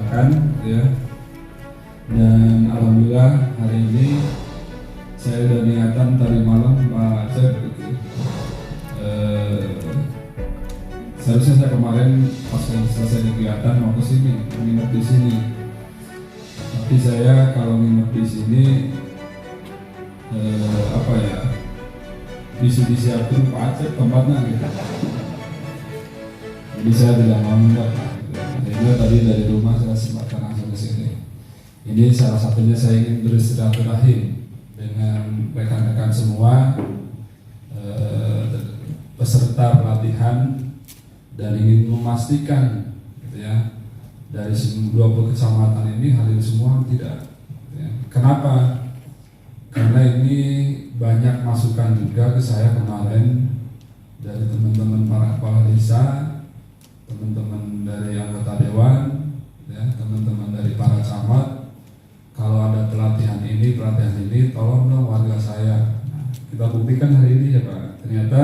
dilaksanakan ya. Dan alhamdulillah hari ini saya udah niatan tadi malam Pak Cep gitu. Seharusnya saya kemarin pas selesai kegiatan mau ke sini, nginep di sini. Tapi saya kalau nginep di sini bisa disiapin Pak Cep tempatnya gitu. Jadi saya tidak mau nginep. Jadi tadi dari rumah saya sempatkan langsung ke sini. Ini salah satunya saya ingin bersilaturahim dengan rekan-rekan semua peserta pelatihan dan ingin memastikan gitu ya, dari 20 kecamatan ini hadir semua tidak ya. Kenapa? Karena ini banyak masukan juga ke saya kemarin dari teman-teman para kepala desa, teman-teman dari anggota dewan ya, teman-teman dari para camat. Kalau ada pelatihan ini tolong dong warga saya. Nah, kita buktikan hari ini ya Pak. Ternyata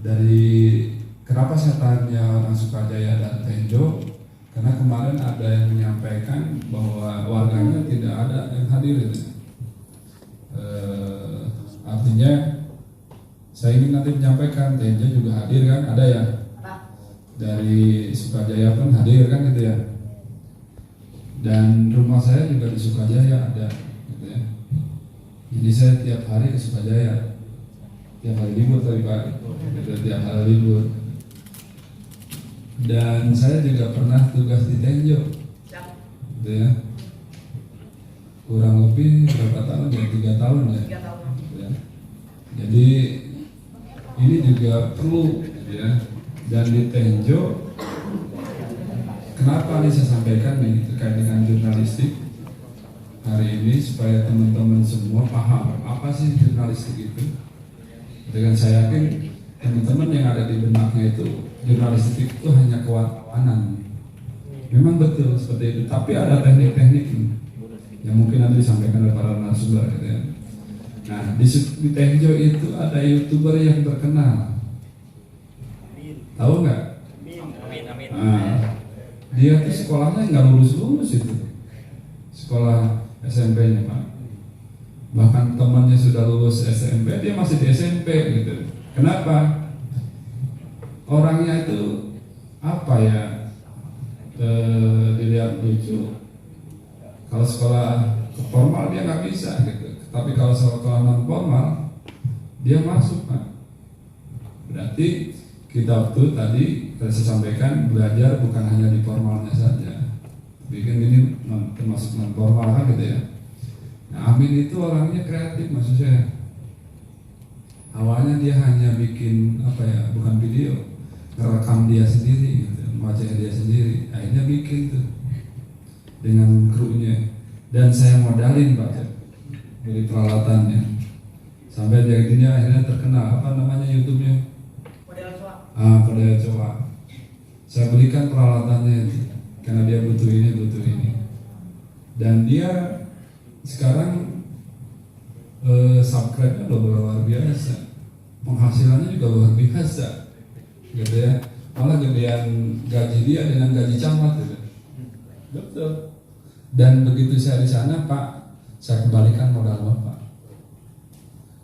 dari kenapa saya tanya orang Sukajaya dan Tenjo, karena kemarin ada yang menyampaikan bahwa warganya tidak ada yang hadir itu. Artinya saya ingin nanti menyampaikan, Tenjo juga hadir kan, ada ya? Dari Sukajaya pun hadir kan gitu ya. Dan rumah saya juga di Sukajaya ada gitu ya. Jadi saya tiap hari ke Sukajaya, tiap hari libur tadi Pak gitu, tiap hari libur. Dan saya juga pernah tugas di Tenjo gitu ya, kurang lebih berapa tahun ya, 3 tahun ya, gitu ya. Jadi ini juga perlu gitu ya. Dan di Tenjo, kenapa nih saya sampaikan nih terkait dengan jurnalistik hari ini supaya teman-teman semua paham apa sih jurnalistik itu. Dengan saya yakin teman-teman yang ada di benaknya itu jurnalistik itu hanya kewartawanan. Memang betul seperti itu, tapi ada teknik-teknik yang mungkin nanti disampaikan oleh para narasumber gitu ya. Nah di Tenjo itu ada YouTuber yang terkenal, tahu nggak? Nah, dia tuh sekolahnya nggak lulus itu, sekolah SMP-nya Pak. Bahkan temannya sudah lulus SMP, dia masih di SMP gitu. Kenapa? Orangnya itu apa ya? Dilihat lucu. Kalau sekolah formal dia nggak bisa gitu. Tapi kalau sekolah non formal dia masuk Pak. Berarti kita waktu tadi saya sampaikan belajar bukan hanya di formalnya saja, bikin ini termasuk non formal kan gitu ya. Nah Amin itu orangnya kreatif maksud saya. Awalnya dia hanya bikin bukan video, rekam dia sendiri gitu, wajah dia sendiri. Akhirnya bikin tuh dengan krunya, dan saya modalin Pak beli peralatannya sampai jadinya akhirnya terkenal. Apa namanya YouTube-nya? Pada coba saya belikan peralatannya itu karena dia butuh ini, dan dia sekarang subscribe-nya luar biasa, penghasilannya juga luar biasa gitu ya, malah gedean gaji dia dengan gaji camat gitu. Betul. Dan begitu saya di sana Pak, saya kembalikan modal Bapak,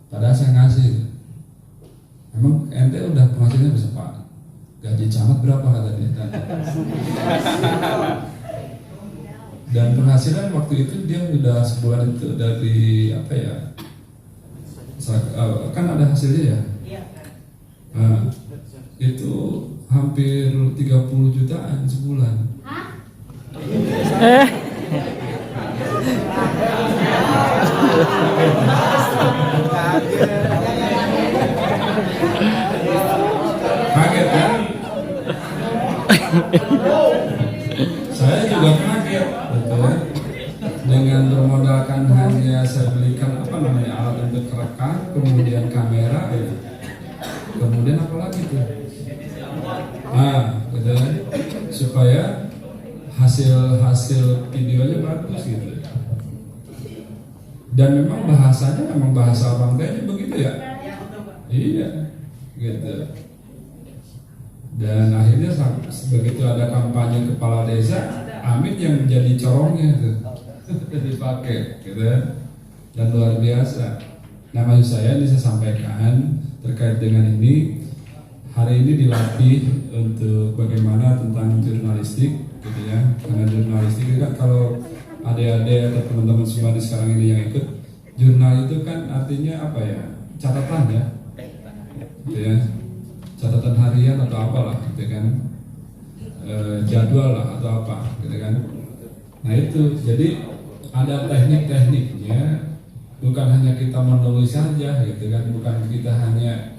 padahal saya ngasih. Emang ente udah penghasilannya bisa Pak? Gaji camat berapa kata dia? Dan penghasilan waktu itu dia udah sebulan itu dari kan ada hasilnya ya? Nah, itu hampir 30 jutaan sebulan. Kaget kan? Saya juga kaget betul. Dengan bermodalkan hanya saya belikan alat untuk rekam, kemudian kamera ya. Kemudian apa lagi tuh? Gitu kan? Supaya hasil videonya bagus gitu. Dan memang bahasanya bahasa orang Dayak begitu ya? Iya, gitu. Dan akhirnya begitu ada kampanye kepala desa, Amin yang menjadi corongnya tuh dipakai gitu kan. Dan luar biasa. Nah, maksud saya ini saya sampaikan terkait dengan ini. Hari ini dilatih untuk bagaimana tentang jurnalistik gitu ya. Karena jurnalistik itu kan kalau adik-adik atau teman-teman semua di sekarang ini yang ikut, jurnal itu kan artinya apa ya? Catatan ya. Gitu ya. Catatan harian atau apalah gitu kan. Jadwal lah atau apa gitu kan. Nah itu, jadi ada teknik-tekniknya. Bukan hanya kita menulis saja gitu kan, bukan kita hanya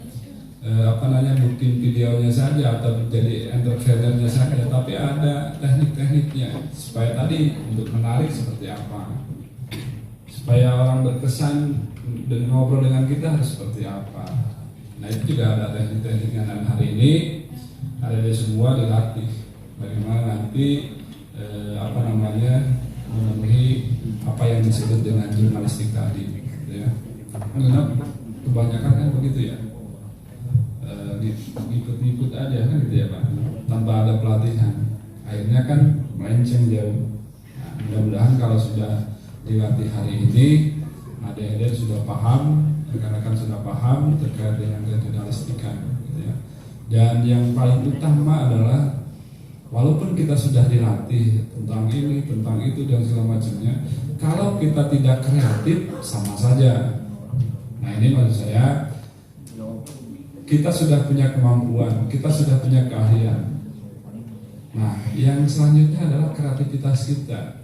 bikin videonya saja atau jadi entrepreneurnya saja, tapi ada teknik-tekniknya supaya tadi untuk menarik seperti apa, supaya orang berkesan dan ngobrol dengan kita harus seperti apa. Nah itu juga ada teknik-tekniknya, dan hari ini ada di semua dilatih bagaimana nanti memenuhi apa yang disebut dengan jurnalistik tadi gitu ya. Karena kebanyakan kan begitu ya, ikut-ikut aja kan gitu ya Pak, tanpa ada pelatihan, akhirnya kan melenceng jauh. Nah, mudah-mudahan kalau sudah dilatih hari ini, adik-adik sudah paham, rekan-rekan sudah paham terkait dengan jurnalistikan gitu ya. Dan yang paling utama adalah walaupun kita sudah dilatih tentang ini, tentang itu dan segala macamnya, kalau kita tidak kreatif sama saja. Nah ini maksud saya, kita sudah punya kemampuan, kita sudah punya keahlian. Nah yang selanjutnya adalah kreativitas kita.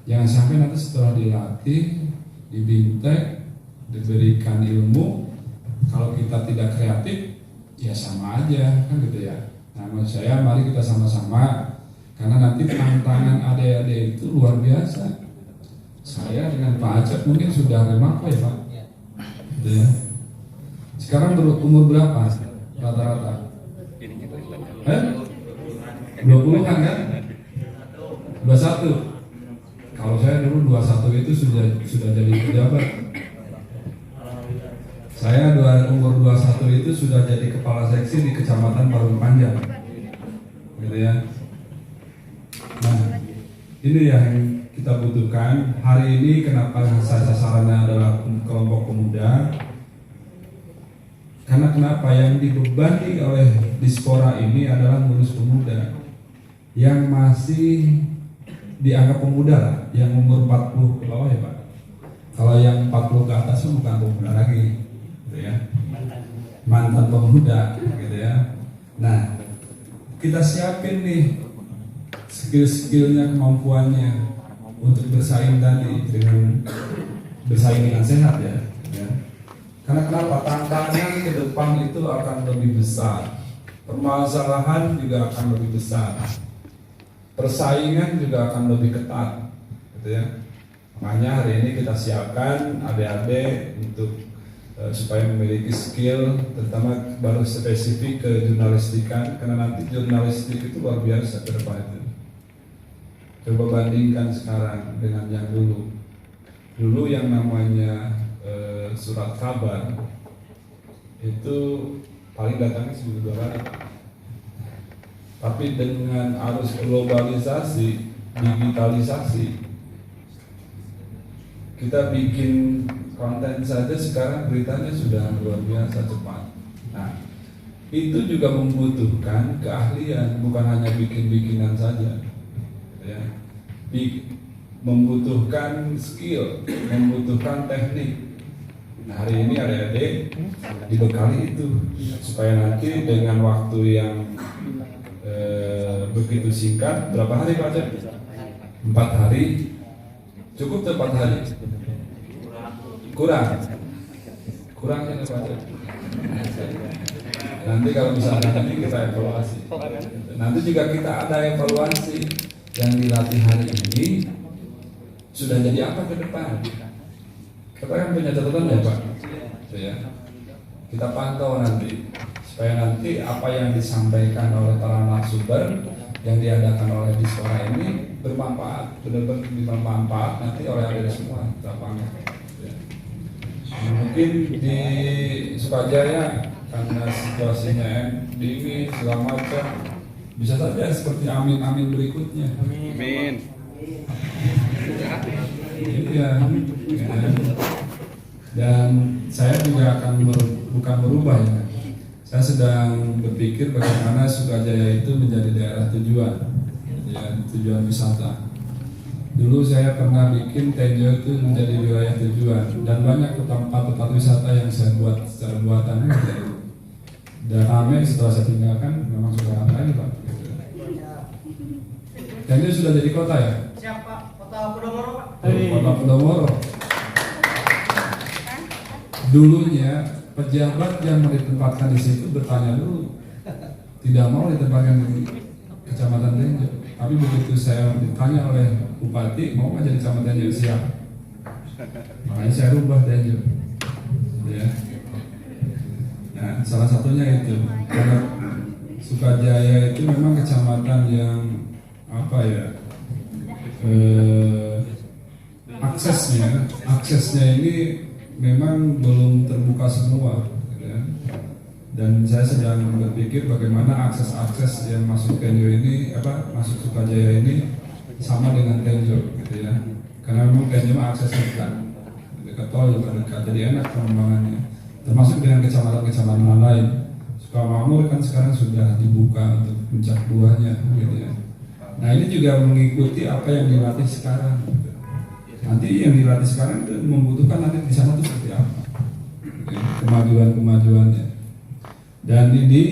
Jangan sampai nanti setelah dilatih, dibintek, diberikan ilmu, kalau kita tidak kreatif, ya sama aja kan gitu ya. Nah menurut saya mari kita sama-sama, karena nanti tantangan adik-adik itu luar biasa. Saya dengan Pak Acep mungkin sudah apa ya Pak? Gitu ya. Sekarang umur berapa rata-rata? 20-an kan? 21. Kalau saya dulu 21 itu sudah jadi pejabat. Saya umur 21 itu sudah jadi kepala seksi di Kecamatan Parung Panjang, gitu ya. Nah, ini yang kita butuhkan hari ini. Kenapa sasarannya adalah kelompok pemuda? Karena kenapa yang dibebani oleh Dispora ini adalah ngurus pemuda yang masih dianggap pemuda lah, yang umur 40 ke bawah ya Pak. Kalau yang 40 ke atas itu bukan pemuda lagi. Ya, mantan pemuda gitu ya. Nah kita siapin nih skill-skillnya, kemampuannya untuk bersaing tadi, dengan bersaing dengan sehat ya. Karena kenapa? Tantangan ke depan itu akan lebih besar, permasalahan juga akan lebih besar, persaingan juga akan lebih ketat gitu ya. Makanya hari ini kita siapkan adik-adik untuk supaya memiliki skill, terutama baru spesifik ke jurnalistikan, karena nanti jurnalistik itu luar biasa ke depan itu. Coba bandingkan sekarang dengan yang dulu. Dulu yang namanya surat kabar itu paling datangnya seminggu 2 hari. Tapi dengan arus globalisasi, digitalisasi, kita bikin konten saja sekarang beritanya sudah luar biasa cepat. Nah, itu juga membutuhkan keahlian, bukan hanya bikin-bikinan saja. Ya. Membutuhkan skill, membutuhkan teknik. Nah, hari ini adik-adik dibekali itu supaya nanti dengan waktu yang begitu singkat, berapa hari Pak Cep? 4 hari. Cukup 4 hari? Kurang ya Pak. Nanti kalau misalnya nanti kita evaluasi. Nanti juga kita ada evaluasi yang dilatih hari ini sudah jadi apa ke depan. Kita kan punya catatan ya Pak. Ya. Kita pantau nanti supaya nanti apa yang disampaikan oleh para narasumber yang diadakan oleh Dispora ini bermanfaat, benar-benar bermanfaat nanti oleh adik semua kita pantau. Mungkin di Sukajaya karena situasinya dingin segala macam, Bisa saja seperti amin-amin berikutnya. Amin. Iya. Dan saya juga akan bukan berubah ya. Saya sedang berpikir bagaimana Sukajaya itu menjadi daerah tujuan, ya, tujuan wisata. Dulu saya pernah bikin Tenjo itu menjadi wilayah tujuan dan banyak tempat-tempat wisata yang saya buat secara buatan gitu. Dan ramai setelah saya tinggalkan memang sudah ramai Pak. Gitu. Tenjo sudah jadi kota ya? Siapa? Kota Podomoro Pak? Kota Podomoro. Dulunya pejabat yang ditempatkan di situ bertanya dulu, tidak mau ditempatkan di Kecamatan Tenjo. Tapi begitu saya ditanya oleh Bupati, mau nggak jadi Kecamatan Tenjo? Siap. Makanya saya rubah Tenjo. Ya. Nah, salah satunya itu karena Sukajaya itu memang kecamatan yang apa ya? Aksesnya ini memang belum terbuka semua, gitu ya. Dan saya sedang berpikir bagaimana akses yang masuk Tenjo ini, masuk Sukajaya ini sama dengan Tenjo, gitu ya. Karena memang Tenjo aksesnya dekat tol juga dekat, jadi enak pengembangannya. Termasuk dengan kecamatan-kecamatan lain. Sukamakmur kan sekarang sudah dibuka untuk puncak buahnya, gitu ya. Nah ini juga mengikuti apa yang dilatih sekarang. Gitu. Nanti yang dilatih sekarang itu membutuhkan nanti di sana itu seperti apa, kemajuannya. Dan ini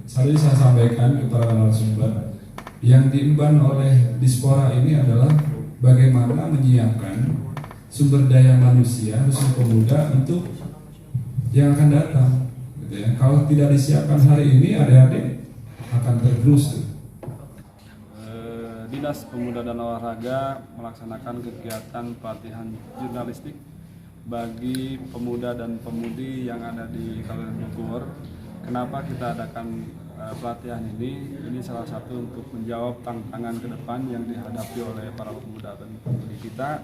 saya sampaikan kepada narasumber yang diemban oleh Dispora ini adalah bagaimana menyiapkan sumber daya manusia khusus pemuda untuk yang akan datang. Gitu ya. Kalau tidak disiapkan hari ini, adik-adik akan tergerus. Dinas Pemuda dan Olahraga melaksanakan kegiatan pelatihan jurnalistik bagi pemuda dan pemudi yang ada di Kabupaten Bogor. Kenapa kita adakan pelatihan ini? Ini salah satu untuk menjawab tantangan ke depan yang dihadapi oleh para pemuda dan pemudi kita,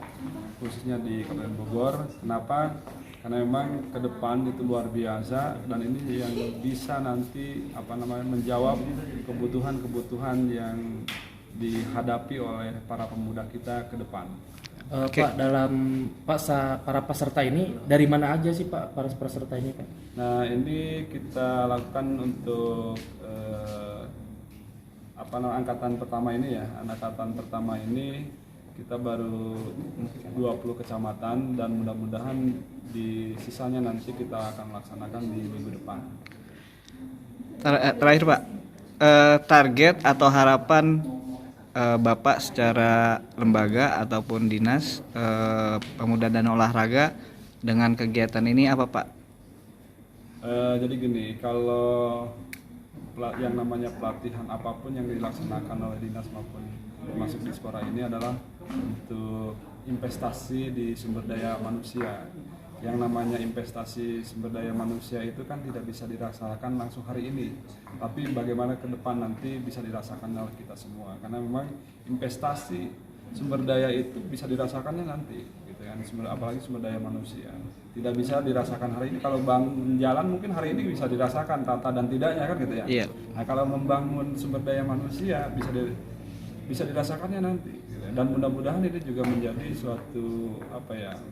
khususnya di Kabupaten Bogor. Kenapa? Karena memang ke depan itu luar biasa dan ini yang bisa nanti menjawab kebutuhan-kebutuhan yang dihadapi oleh para pemuda kita ke depan. Pak, para peserta ini dari mana aja sih Pak, para peserta ini Pak? Nah ini kita lakukan untuk angkatan pertama ini ya. Angkatan pertama ini kita baru 20 kecamatan dan mudah-mudahan di sisanya nanti kita akan laksanakan di minggu depan. Terakhir Pak, target atau harapan Bapak secara lembaga ataupun dinas pemuda dan olahraga dengan kegiatan ini apa Pak? Jadi gini, kalau yang namanya pelatihan apapun yang dilaksanakan oleh dinas maupun termasuk Dispora ini adalah untuk investasi di sumber daya manusia. Yang namanya investasi sumber daya manusia itu kan tidak bisa dirasakan langsung hari ini, tapi bagaimana ke depan nanti bisa dirasakan oleh kita semua. Karena memang investasi sumber daya itu bisa dirasakannya nanti, gitu kan. Apalagi sumber daya manusia tidak bisa dirasakan hari ini. Kalau bangun jalan mungkin hari ini bisa dirasakan tata dan tidaknya kan, gitu ya. Iya. Nah kalau membangun sumber daya manusia bisa dirasakannya nanti. Dan mudah-mudahan ini juga menjadi suatu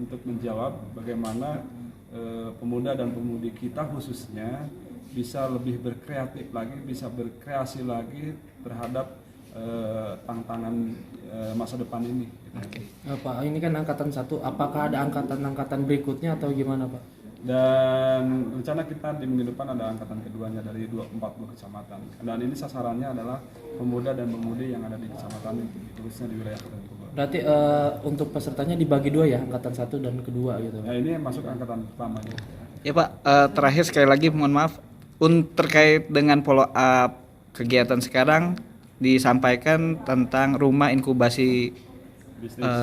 untuk menjawab bagaimana pemuda dan pemudi kita khususnya bisa lebih berkreatif lagi, bisa berkreasi lagi terhadap tantangan masa depan ini. Pak, ini kan angkatan 1, apakah ada angkatan berikutnya atau gimana Pak? Dan rencana kita di minggu depan ada angkatan keduanya dari 40 kecamatan. Dan ini sasarannya adalah pemuda dan pemudi yang ada di kecamatan khususnya di wilayah Kabupaten Bogor. Berarti untuk pesertanya dibagi 2 ya, angkatan 1 dan kedua gitu. Ya ini masuk angkatan pertama ya. Ya Pak, terakhir sekali lagi mohon maaf terkait dengan follow up kegiatan sekarang disampaikan tentang rumah inkubasi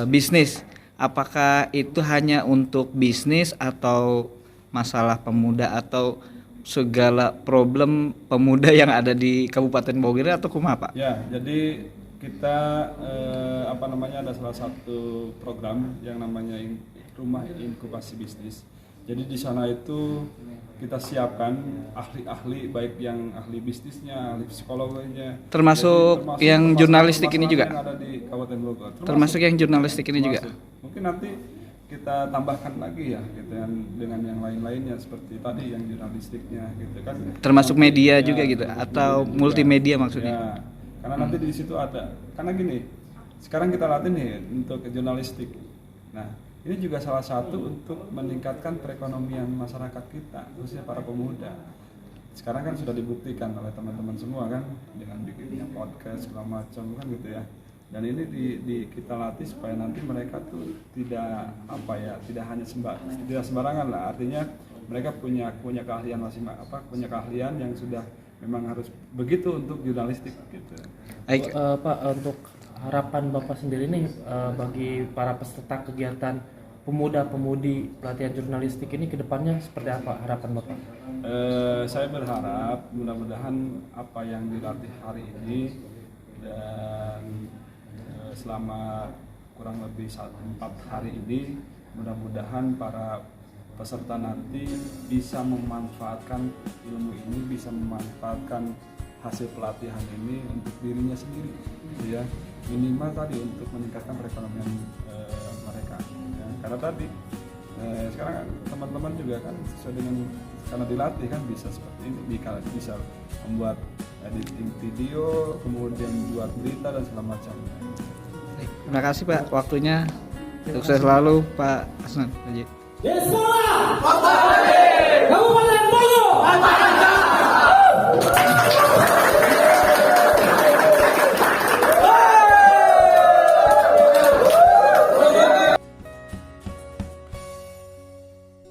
bisnis. Apakah itu hanya untuk bisnis atau masalah pemuda atau segala problem pemuda yang ada di Kabupaten Bogor atau kumaha Pak? Ya, jadi kita ada salah satu program yang namanya rumah inkubasi bisnis. Jadi di sana itu kita siapkan ahli-ahli, baik yang ahli bisnisnya, ahli psikologinya, Termasuk yang masalah-masalah jurnalistik ini juga? yang ada di Kabupaten Bogor. Termasuk yang jurnalistik ini juga. Mungkin nanti kita tambahkan lagi ya gitu kan, dengan yang lain-lainnya seperti tadi yang jurnalistiknya gitu kan. Termasuk Nanti, media ya, juga gitu termasuk atau media juga. multimedia maksudnya. Ya, karena nanti di situ ada, karena gini, sekarang kita latih nih untuk jurnalistik. Nah, ini juga salah satu untuk meningkatkan perekonomian masyarakat kita, khususnya para pemuda. Sekarang kan sudah dibuktikan oleh teman-teman semua kan, dengan bikinnya podcast segala macam kan gitu ya. Dan ini kita latih supaya nanti mereka tuh tidak tidak hanya tidak sembarangan lah. Artinya mereka punya keahlian punya keahlian yang sudah memang harus begitu untuk jurnalistik gitu. Baik. Pak, untuk harapan Bapak sendiri nih bagi para peserta kegiatan pemuda-pemudi pelatihan jurnalistik ini kedepannya seperti apa harapan Bapak? Saya berharap mudah-mudahan apa yang dilatih hari ini dan selama kurang lebih 4 hari ini, mudah-mudahan para peserta nanti bisa memanfaatkan ilmu ini, bisa memanfaatkan hasil pelatihan ini untuk dirinya sendiri, gitu ya. Minimal tadi untuk meningkatkan perekonomian mereka. Ya. Karena tadi sekarang kan teman-teman juga kan sesuai dengan karena dilatih kan bisa seperti ini, bisa membuat editing video, kemudian buat berita dan segala macam. Terima kasih Pak waktunya. Sukses selalu Pak Asnan. Yes,